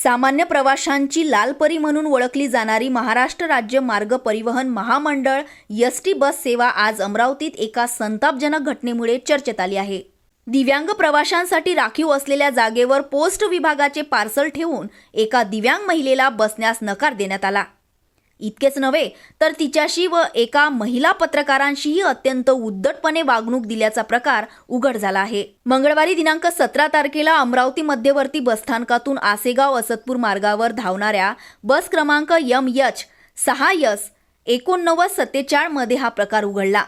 सामान्य प्रवाशांची लालपरी म्हणून ओळखली जाणारी महाराष्ट्र राज्य मार्ग परिवहन महामंडळ एसटी बस सेवा आज अमरावतीत एका संतापजनक घटनेमुळे चर्चेत आली आहे। दिव्यांग प्रवाशांसाठी राखीव असलेल्या जागेवर पोस्ट विभागाचे पार्सल ठेवून एका दिव्यांग महिलेला बसण्यास नकार देण्यात आला। इतकेच नव्हे तर तिच्याशी व एका महिला पत्रकारांशीही अत्यंत उद्धटपणे वागणूक दिल्याचा प्रकार उघड झाला आहे। मंगळवारी दिनांक 17 तारखेला अमरावती मध्यवर्ती बसस्थानकातून आसेगाव असतपूर मार्गावर धावणाऱ्या बस क्रमांक MH6S 8947 मध्ये हा प्रकार उघडला।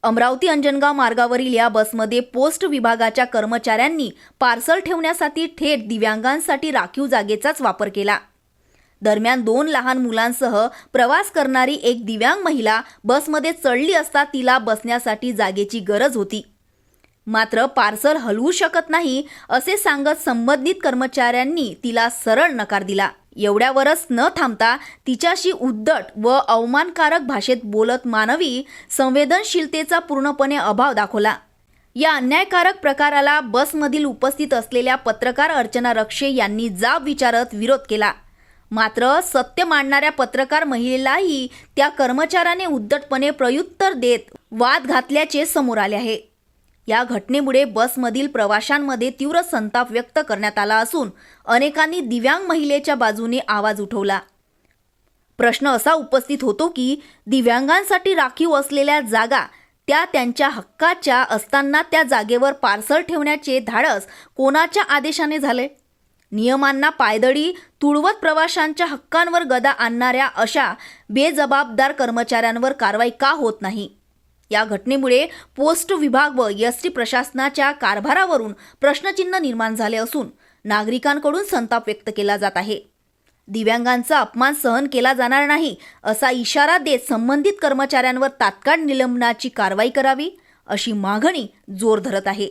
अमरावती अंजनगाव मार्गावरील या बसमध्ये पोस्ट विभागाच्या कर्मचाऱ्यांनी पार्सल ठेवण्यासाठी थेट दिव्यांगांसाठी राखीव जागेचाच वापर केला। दरम्यान 2 लहान मुलांसह प्रवास करणारी एक दिव्यांग महिला बसमध्ये चढली असता तिला बसण्यासाठी जागेची गरज होती, मात्र पार्सल हलवू शकत नाही असे सांगत संबंधित कर्मचाऱ्यांनी तिला सरळ नकार दिला। एवढ्यावरच न थांबता तिच्याशी उद्धट व अवमानकारक भाषेत बोलत मानवी संवेदनशीलतेचा पूर्णपणे अभाव दाखवला। या अन्यायकारक प्रकाराला बसमधील उपस्थित असलेल्या पत्रकार अर्चना रक्षे यांनी जाब विचारत विरोध केला, मात्र सत्य मांडणाऱ्या पत्रकार महिलेलाही त्या कर्मचाऱ्याने उद्धटपणे प्रत्युत्तर देत वाद घातल्याचे समोर आले आहे। या घटनेमुळे बसमधील प्रवाशांमध्ये तीव्र संताप व्यक्त करण्यात आला असून अनेकांनी दिव्यांग महिलेच्या बाजूने आवाज उठवला। प्रश्न असा उपस्थित होतो की दिव्यांगांसाठी राखीव असलेल्या जागा त्या त्यांच्या हक्काच्या असताना त्या जागेवर पार्सल ठेवण्याचे धाडस कोणाच्या आदेशाने झाले? नियमांना पायदळी तुडवत प्रवाशांच्या हक्कांवर गदा आणणाऱ्या अशा बेजबाबदार कर्मचाऱ्यांवर कारवाई का होत नाही? या घटनेमुळे पोस्ट विभाग व एसटी प्रशासनाच्या कारभारावरून प्रश्नचिन्ह निर्माण झाले असून नागरिकांकडून संताप व्यक्त केला जात आहे। दिव्यांगांचा अपमान सहन केला जाणार नाही असा इशारा देत संबंधित कर्मचाऱ्यांवर तात्काळ निलंबनाची कारवाई करावी अशी मागणी जोर धरत आहे।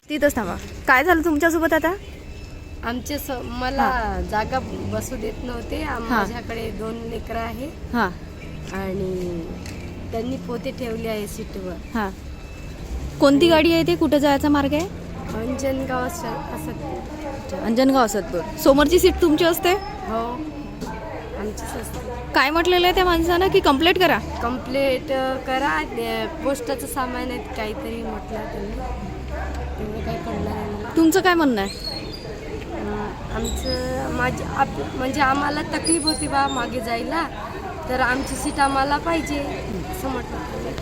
तिथंच थांबा। काय झालं तुमच्यासोबत आता? मला जागा बसू देत नव्हते। माझ्याकडे 2 लेकरं आहे आणि त्यांनी पोते ठेवले आहे सीटवर। कोणती गाडी आहे? ते कुठे जायचा मार्ग आहे? अंजनगाव असतपूर। अंजनगाव असतपूर। समोरची सीट तुमची असते? हो, आमचीच असते। काय म्हटलेलं आहे त्या माणसानं की कंप्लेंट करा? कंप्लेंट करा, पोस्टाचं सामान आहे काहीतरी म्हटलं त्यांनी, तेवढं काही कळलं नाही मला। तुमचं काय म्हणणं आहे? म्हणजे आम्हाला तकलीफ होती बा मागे जायला, तर आमची सीट आम्हाला पाहिजे असं म्हटलं।